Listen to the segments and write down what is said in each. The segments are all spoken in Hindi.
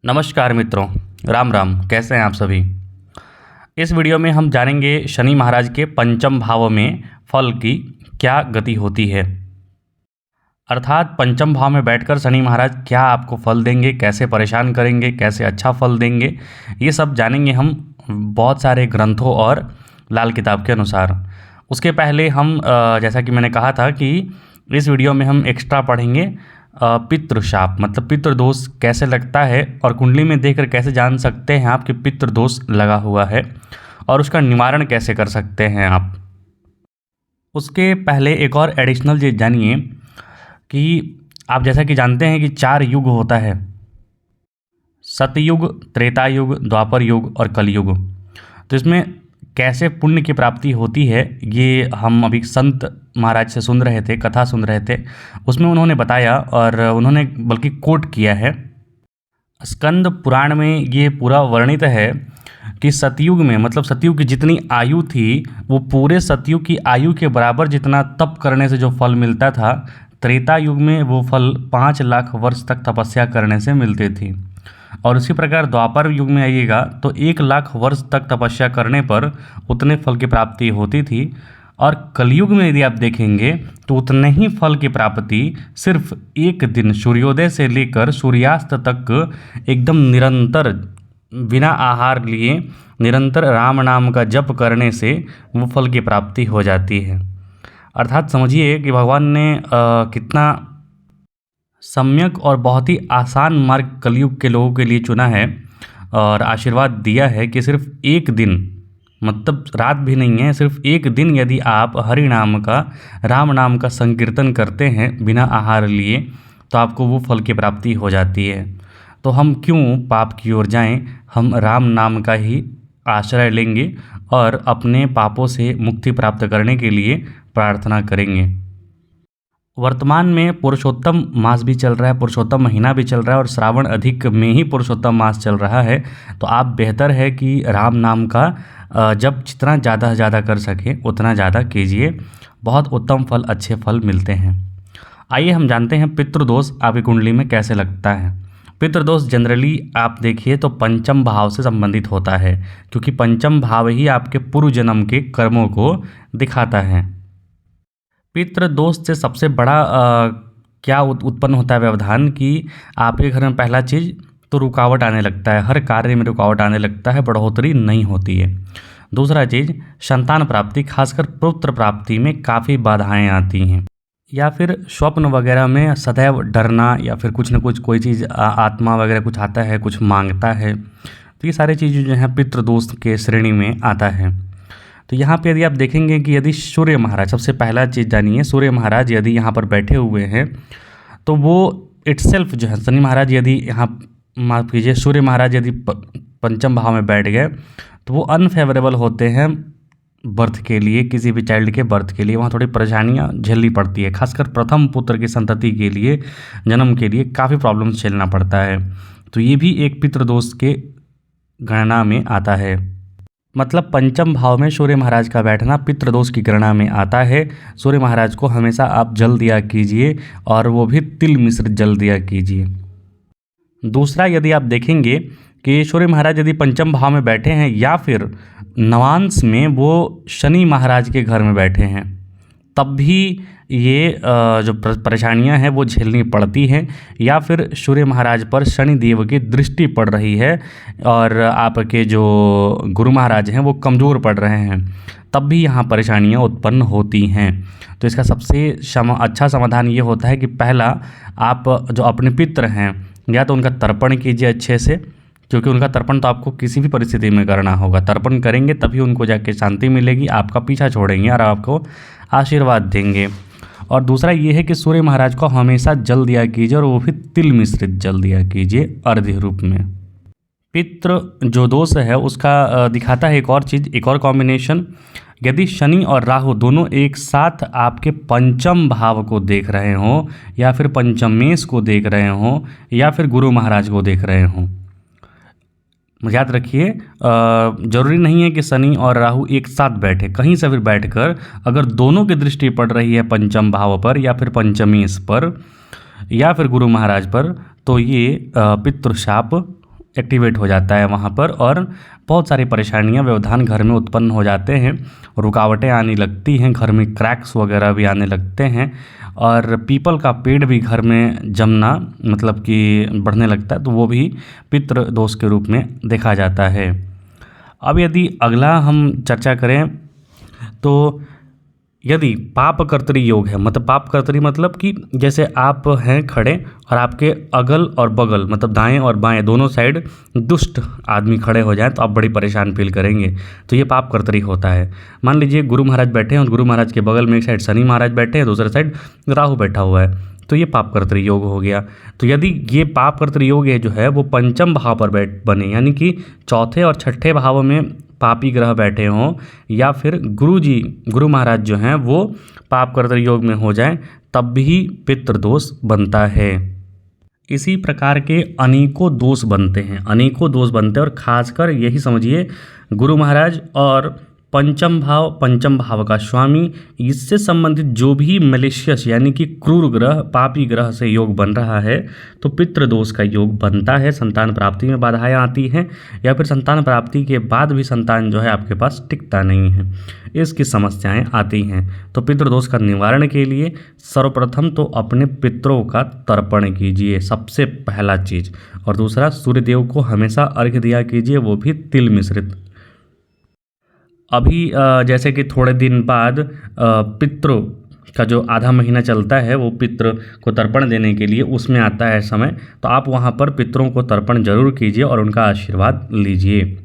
नमस्कार मित्रों, राम राम। कैसे हैं आप सभी। इस वीडियो में हम जानेंगे शनि महाराज के पंचम भाव में फल की क्या गति होती है, अर्थात पंचम भाव में बैठकर शनि महाराज क्या आपको फल देंगे, कैसे परेशान करेंगे, कैसे अच्छा फल देंगे, ये सब जानेंगे हम बहुत सारे ग्रंथों और लाल किताब के अनुसार। उसके पहले हम जैसा कि मैंने कहा था कि इस वीडियो में हम एक्स्ट्रा पढ़ेंगे पितृशाप, मतलब पितृदोष कैसे लगता है और कुंडली में देखकर कैसे जान सकते हैं आप कि पितृदोष लगा हुआ है और उसका निवारण कैसे कर सकते हैं आप। उसके पहले एक और एडिशनल चीज़ जानिए कि आप जैसा कि जानते हैं कि 4 युग होता है, सतयुग, त्रेता युग, द्वापर युग और कलयुग। तो इसमें कैसे पुण्य की प्राप्ति होती है ये हम अभी संत महाराज से सुन रहे थे, कथा सुन रहे थे, उसमें उन्होंने बताया और उन्होंने बल्कि कोट किया है। स्कंद पुराण में ये पूरा वर्णित है कि सतयुग में, मतलब सतयुग की जितनी आयु थी वो पूरे सतयुग की आयु के बराबर जितना तप करने से जो फल मिलता था, त्रेता युग में वो फल 5 लाख वर्ष तक तपस्या करने से मिलते थे। और उसी प्रकार द्वापर युग में आइएगा तो 1 लाख वर्ष तक तपस्या करने पर उतने फल की प्राप्ति होती थी। और कलयुग में यदि आप देखेंगे तो उतने ही फल की प्राप्ति सिर्फ 1 दिन सूर्योदय से लेकर सूर्यास्त तक एकदम निरंतर बिना आहार लिए निरंतर राम नाम का जप करने से वो फल की प्राप्ति हो जाती है। अर्थात समझिए कि भगवान ने कितना सम्यक और बहुत ही आसान मार्ग कलयुग के लोगों के लिए चुना है और आशीर्वाद दिया है कि सिर्फ 1 दिन, मतलब रात भी नहीं है, सिर्फ 1 दिन यदि आप हरि नाम का, राम नाम का संकीर्तन करते हैं बिना आहार लिए तो आपको वो फल की प्राप्ति हो जाती है। तो हम क्यों पाप की ओर जाएं, हम राम नाम का ही आश्रय लेंगे और अपने पापों से मुक्ति प्राप्त करने के लिए प्रार्थना करेंगे। वर्तमान में पुरुषोत्तम मास भी चल रहा है, पुरुषोत्तम महीना भी चल रहा है और श्रावण अधिक में ही पुरुषोत्तम मास चल रहा है। तो आप बेहतर है कि राम नाम का जब जितना ज़्यादा से ज़्यादा कर सकें उतना ज़्यादा कीजिए, बहुत उत्तम फल, अच्छे फल मिलते हैं। आइए हम जानते हैं पितृदोष आपकी कुंडली में कैसे लगता है। पितृदोष जनरली आप देखिए तो पंचम भाव से संबंधित होता है, क्योंकि पंचम भाव ही आपके पूर्व जन्म के कर्मों को दिखाता है। पितृदोष से सबसे बड़ा क्या उत्पन्न होता है व्यवधान कि आपके घर में पहला चीज़ तो रुकावट आने लगता है, हर कार्य में रुकावट आने लगता है, बढ़ोतरी नहीं होती है। दूसरा चीज़ संतान प्राप्ति, खासकर पुत्र प्राप्ति में काफ़ी बाधाएं आती हैं, या फिर स्वप्न वगैरह में सदैव डरना, या फिर कुछ न कुछ कोई चीज़ आत्मा वगैरह कुछ आता है, कुछ मांगता है। तो ये सारी चीज़ें जो हैं पितृदोष के श्रेणी में आता है। तो यहाँ पे यदि आप देखेंगे कि यदि सूर्य महाराज, सबसे पहला चीज़ जानिए, सूर्य महाराज यदि यहाँ पर बैठे हुए हैं तो वो इटसेल्फ जो है, शनि महाराज यदि यहाँ, माफ़ कीजिए, सूर्य महाराज यदि पंचम भाव में बैठ गए तो वो अनफेवरेबल होते हैं बर्थ के लिए, किसी भी चाइल्ड के बर्थ के लिए। वहाँ थोड़ी परेशानियाँ झेलनी पड़ती है, खासकर प्रथम पुत्र की संतति के लिए, जन्म के लिए काफ़ी प्रॉब्लम्स झेलना पड़ता है। तो ये भी एक पितृदोष के गणना में आता है। मतलब पंचम भाव में सूर्य महाराज का बैठना पितृदोष की गणना में आता है। सूर्य महाराज को हमेशा आप जल दिया कीजिए और वो भी तिल मिश्रित जल दिया कीजिए। दूसरा, यदि आप देखेंगे कि सूर्य महाराज यदि पंचम भाव में बैठे हैं या फिर नवांश में वो शनि महाराज के घर में बैठे हैं, तब भी ये जो परेशानियां हैं वो झेलनी पड़ती हैं। या फिर सूर्य महाराज पर शनि देव की दृष्टि पड़ रही है और आपके जो गुरु महाराज हैं वो कमज़ोर पड़ रहे हैं, तब भी यहाँ परेशानियाँ उत्पन्न होती हैं। तो इसका सबसे अच्छा समाधान ये होता है कि पहला, आप जो अपने पितृ हैं या तो उनका तर्पण कीजिए अच्छे से, क्योंकि उनका तर्पण तो आपको किसी भी परिस्थिति में करना होगा। तर्पण करेंगे तभी उनको जाके शांति मिलेगी, आपका पीछा छोड़ेंगे और आपको आशीर्वाद देंगे। और दूसरा ये है कि सूर्य महाराज को हमेशा जल दिया कीजिए और वो भी तिल मिश्रित जल दिया कीजिए अर्घ्य रूप में। पितृ जो दोष है उसका दिखाता है एक और चीज़, एक और कॉम्बिनेशन। यदि शनि और राहु दोनों एक साथ आपके पंचम भाव को देख रहे हों, या फिर पंचमेश को देख रहे हों, या फिर गुरु महाराज को देख रहे हों, याद रखिए जरूरी नहीं है कि शनि और राहु एक साथ बैठे, कहीं से भी बैठकर अगर दोनों की दृष्टि पड़ रही है पंचम भाव पर या फिर पंचमेश पर या फिर गुरु महाराज पर, तो ये पितृशाप एक्टिवेट हो जाता है वहाँ पर, और बहुत सारी परेशानियाँ व्यवधान घर में उत्पन्न हो जाते हैं, रुकावटें आने लगती हैं, घर में क्रैक्स वगैरह भी आने लगते हैं, और पीपल का पेड़ भी घर में जमना मतलब कि बढ़ने लगता है, तो वो भी पितृ दोष के रूप में देखा जाता है। अब यदि अगला हम चर्चा करें तो यदि पाप कर्तरी योग है, मतलब पाप कर्तरी मतलब कि जैसे आप हैं खड़े और आपके अगल और बगल मतलब दाएं और बाएं दोनों साइड दुष्ट आदमी खड़े हो जाएं तो आप बड़ी परेशान फील करेंगे, तो ये पाप कर्तरी होता है। मान लीजिए गुरु महाराज बैठे हैं और गुरु महाराज के बगल में एक साइड शनि महाराज बैठे हैं, दूसरे साइड राहु बैठा हुआ है, तो ये पाप कर्तरी योग हो गया। तो यदि ये पाप कर्तरी योग है जो है वो पंचम भाव पर बने, यानी कि चौथे और छठे भाव में पापी ग्रह बैठे हों, या फिर गुरु महाराज जो हैं वो पाप कर्तरी योग में हो जाएं, तब भी पितृदोष बनता है। इसी प्रकार के अनेकों दोष बनते हैं, और खासकर यही समझिए गुरु महाराज और पंचम भाव का स्वामी, इससे संबंधित जो भी मैलिशियस यानी कि क्रूर ग्रह पापी ग्रह से योग बन रहा है तो पितृदोष का योग बनता है। संतान प्राप्ति में बाधाएं आती हैं, या फिर संतान प्राप्ति के बाद भी संतान जो है आपके पास टिकता नहीं है, इसकी समस्याएं आती हैं। तो पितृदोष का निवारण के लिए सर्वप्रथम तो अपने पितरों का तर्पण कीजिए, सबसे पहला चीज़, और दूसरा सूर्यदेव को हमेशा अर्घ्य दिया कीजिए, वो भी तिल मिश्रित। अभी जैसे कि थोड़े दिन बाद पितृ का जो आधा महीना चलता है वो पितृ को तर्पण देने के लिए उसमें आता है समय, तो आप वहाँ पर पितरों को तर्पण जरूर कीजिए और उनका आशीर्वाद लीजिए।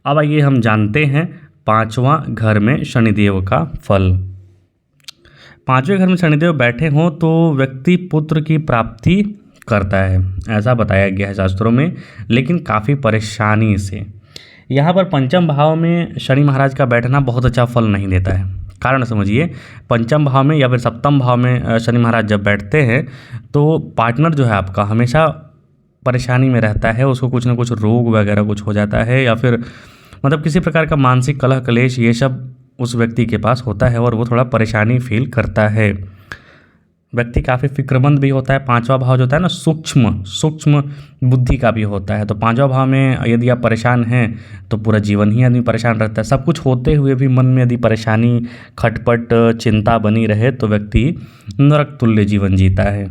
अब आइए हम जानते हैं पांचवा घर में शनिदेव का फल। पांचवें घर में शनिदेव बैठे हों तो व्यक्ति पुत्र की प्राप्ति करता है, ऐसा बताया गया है शास्त्रों में, लेकिन काफ़ी परेशानी से। यहाँ पर पंचम भाव में शनि महाराज का बैठना बहुत अच्छा फल नहीं देता है। कारण समझिए, पंचम भाव में या फिर सप्तम भाव में शनि महाराज जब बैठते हैं तो पार्टनर जो है आपका हमेशा परेशानी में रहता है, उसको कुछ ना कुछ रोग वगैरह कुछ हो जाता है, या फिर मतलब किसी प्रकार का मानसिक कलह कलेश ये सब उस व्यक्ति के पास होता है और वो थोड़ा परेशानी फील करता है। व्यक्ति काफ़ी फिक्रमंद भी होता है। पांचवा भाव जो होता है ना सूक्ष्म बुद्धि का भी होता है, तो पांचवा भाव में यदि आप परेशान हैं तो पूरा जीवन ही आदमी परेशान रहता है। सब कुछ होते हुए भी मन में यदि परेशानी खटपट चिंता बनी रहे तो व्यक्ति नरक तुल्य जीवन जीता है।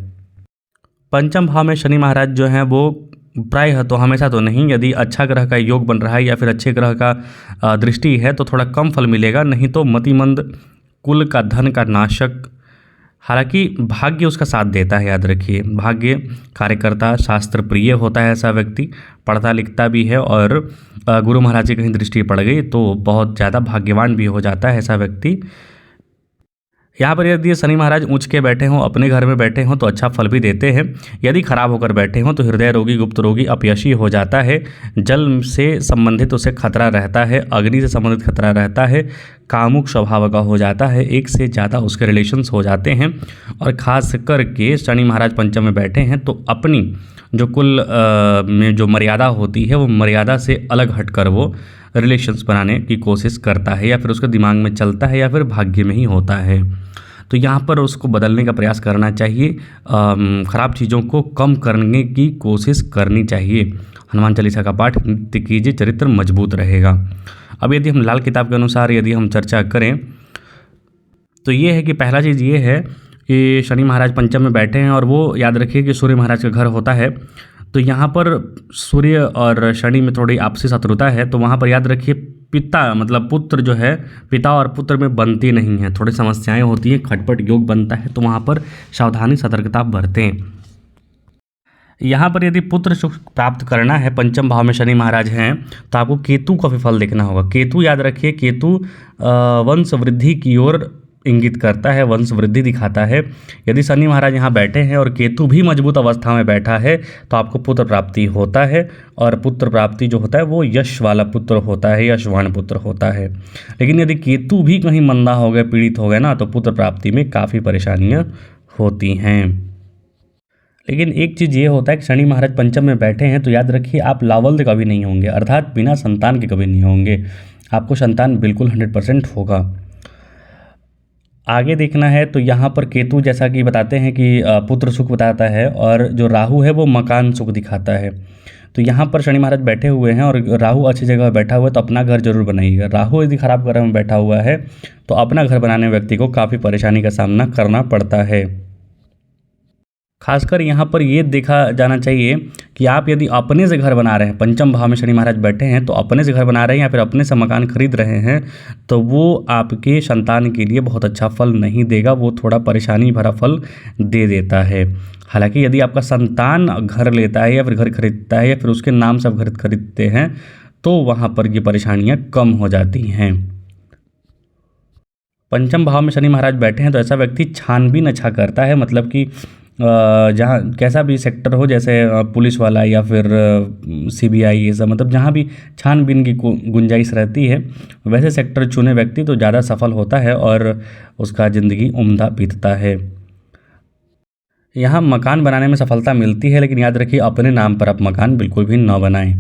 पंचम भाव में शनि महाराज जो हैं वो प्रायः तो हमेशा तो नहीं, यदि अच्छा ग्रह का योग बन रहा है या फिर अच्छे ग्रह का दृष्टि है तो थोड़ा कम फल मिलेगा, नहीं तो मतिमंद कुल का धन का नाशक। हालांकि भाग्य उसका साथ देता है, याद रखिए भाग्य कार्यकर्ता शास्त्र प्रिय होता है ऐसा व्यक्ति, पढ़ता लिखता भी है, और गुरु महाराज की कहीं दृष्टि पड़ गई तो बहुत ज़्यादा भाग्यवान भी हो जाता है ऐसा व्यक्ति। यहाँ पर यदि शनि महाराज ऊँच के बैठे हों, अपने घर में बैठे हों तो अच्छा फल भी देते हैं। यदि खराब होकर बैठे हों तो हृदय रोगी गुप्त रोगी अपयशी हो जाता है, जल से संबंधित उसे खतरा रहता है, अग्नि से संबंधित खतरा रहता है, कामुक स्वभाव का हो जाता है, एक से ज़्यादा उसके रिलेशंस हो जाते हैं। और ख़ास करके शनि महाराज पंचम में बैठे हैं तो अपनी जो कुल में जो मर्यादा होती है वो मर्यादा से अलग हटकर वो रिलेशंस बनाने की कोशिश करता है, या फिर उसके दिमाग में चलता है, या फिर भाग्य में ही होता है। तो यहाँ पर उसको बदलने का प्रयास करना चाहिए, ख़राब चीज़ों को कम करने की कोशिश करनी चाहिए। हनुमान चालीसा का पाठ नित्य कीजिए, चरित्र मजबूत रहेगा। अब यदि हम लाल किताब के अनुसार यदि हम चर्चा करें तो ये है कि पहला चीज़ ये है कि शनि महाराज पंचम में बैठे हैं और वो याद रखिए कि सूर्य महाराज का घर होता है, तो यहाँ पर सूर्य और शनि में थोड़ी आपसी शत्रुता है, तो वहाँ पर याद रखिए पिता मतलब पुत्र जो है पिता और पुत्र में बनती नहीं है, थोड़ी समस्याएं होती हैं, खटपट योग बनता है, तो वहाँ पर सावधानी सतर्कता बरतें। यहाँ पर यदि पुत्र सुख प्राप्त करना है, पंचम भाव में शनि महाराज हैं, तो आपको केतु का भी फल देखना होगा। केतु याद रखिए, केतु वंश वृद्धि की ओर इंगित करता है, वंश वृद्धि दिखाता है। यदि शनि महाराज यहाँ बैठे हैं और केतु भी मजबूत अवस्था में बैठा है तो आपको पुत्र प्राप्ति होता है, और पुत्र प्राप्ति जो होता है वो यश वाला पुत्र होता है, यशवान पुत्र होता है। लेकिन यदि केतु भी कहीं मंदा हो गए, पीड़ित हो गए ना, तो पुत्र प्राप्ति में काफ़ी परेशानियाँ होती हैं। लेकिन एक चीज़ ये होता है कि शनि महाराज पंचम में बैठे हैं तो याद रखिए आप लावल्य कभी नहीं होंगे, अर्थात बिना संतान के कभी नहीं होंगे, आपको संतान बिल्कुल 100% होगा। आगे देखना है तो यहाँ पर केतु जैसा कि बताते हैं कि पुत्र सुख बताता है, और जो राहु है वो मकान सुख दिखाता है। तो यहाँ पर शनि महाराज बैठे हुए हैं और राहु अच्छी जगह बैठा हुआ है, तो अपना घर जरूर बनाइएगा। राहु यदि खराब ग्रह में बैठा हुआ है तो अपना घर बनाने व्यक्ति को काफ़ी परेशानी का सामना करना पड़ता है। खासकर यहाँ पर ये देखा जाना चाहिए कि आप यदि अपने से घर बना रहे हैं, पंचम भाव में शनि महाराज बैठे हैं, तो अपने से घर बना रहे हैं या फिर अपने से मकान खरीद रहे हैं, तो वो आपके संतान के लिए बहुत अच्छा फल नहीं देगा, वो थोड़ा परेशानी भरा फल दे देता है। हालांकि यदि आपका संतान घर लेता है या फिर घर खरीदता है या फिर उसके नाम से आप घर खरीदते हैं, तो वहाँ पर ये परेशानियाँ कम हो जाती हैं। पंचम भाव में शनि महाराज बैठे हैं तो ऐसा व्यक्ति छानबीन अच्छा करता है, मतलब कि जहाँ कैसा भी सेक्टर हो, जैसे पुलिस वाला या फिर सीबीआई, ये सब, मतलब जहाँ भी छानबीन की गुंजाइश रहती है वैसे सेक्टर चुने व्यक्ति तो ज़्यादा सफल होता है और उसका ज़िंदगी उम्दा बीतता है। यहाँ मकान बनाने में सफलता मिलती है, लेकिन याद रखिए अपने नाम पर आप मकान बिल्कुल भी न बनाएं।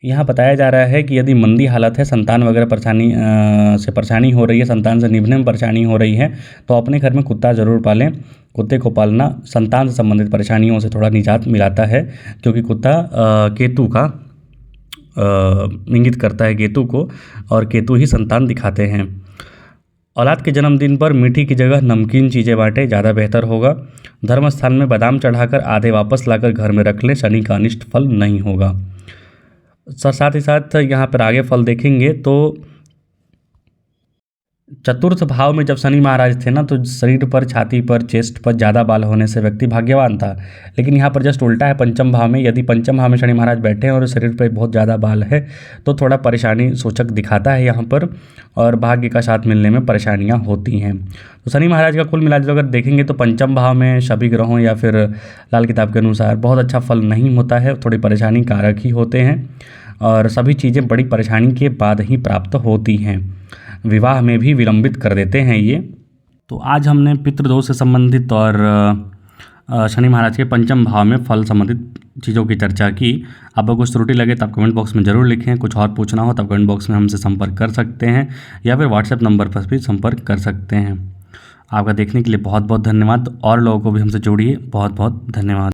यहाँ बताया जा रहा है कि यदि मंदी हालत है, संतान वगैरह परेशानी हो रही है, संतान से निभने में परेशानी हो रही है, तो अपने घर में कुत्ता ज़रूर पालें। कुत्ते को पालना संतान से संबंधित परेशानियों से थोड़ा निजात मिलाता है, क्योंकि कुत्ता केतु का इंगित करता है, केतु को, और केतु ही संतान दिखाते हैं। औलाद के जन्मदिन पर मीठी की जगह नमकीन चीज़ें बांटें, ज़्यादा बेहतर होगा। धर्म स्थान में बादाम चढ़ाकर आधे वापस लाकर घर में रख लें, शनि का अनिष्ट फल नहीं होगा। साथ ही साथ यहाँ पर आगे फल देखेंगे तो चतुर्थ भाव में जब शनि महाराज थे ना, तो शरीर पर, छाती पर, चेस्ट पर ज़्यादा बाल होने से व्यक्ति भाग्यवान था। लेकिन यहाँ पर जस्ट उल्टा है, पंचम भाव में। यदि पंचम भाव में शनि महाराज बैठे हैं और शरीर पर बहुत ज़्यादा बाल है तो थोड़ा परेशानी सूचक दिखाता है यहाँ पर, और भाग्य का साथ मिलने में परेशानियाँ होती हैं। तो शनि महाराज का कुल मिलाकर अगर देखेंगे तो पंचम भाव में सभी ग्रहों या फिर लाल किताब के अनुसार बहुत अच्छा फल नहीं होता है, थोड़ी परेशानी कारक ही होते हैं, और सभी चीज़ें बड़ी परेशानी के बाद ही प्राप्त होती हैं। विवाह में भी विलंबित कर देते हैं ये। तो आज हमने पितृदोष से संबंधित और शनि महाराज के पंचम भाव में फल संबंधित चीज़ों की चर्चा की। आपको कुछ त्रुटि लगे तो आप कमेंट बॉक्स में ज़रूर लिखें। कुछ और पूछना हो तो आप कमेंट बॉक्स में हमसे संपर्क कर सकते हैं या फिर व्हाट्सएप नंबर पर भी संपर्क कर सकते हैं। आपका देखने के लिए बहुत बहुत धन्यवाद। और लोगों को भी हमसे जोड़िए। बहुत बहुत धन्यवाद।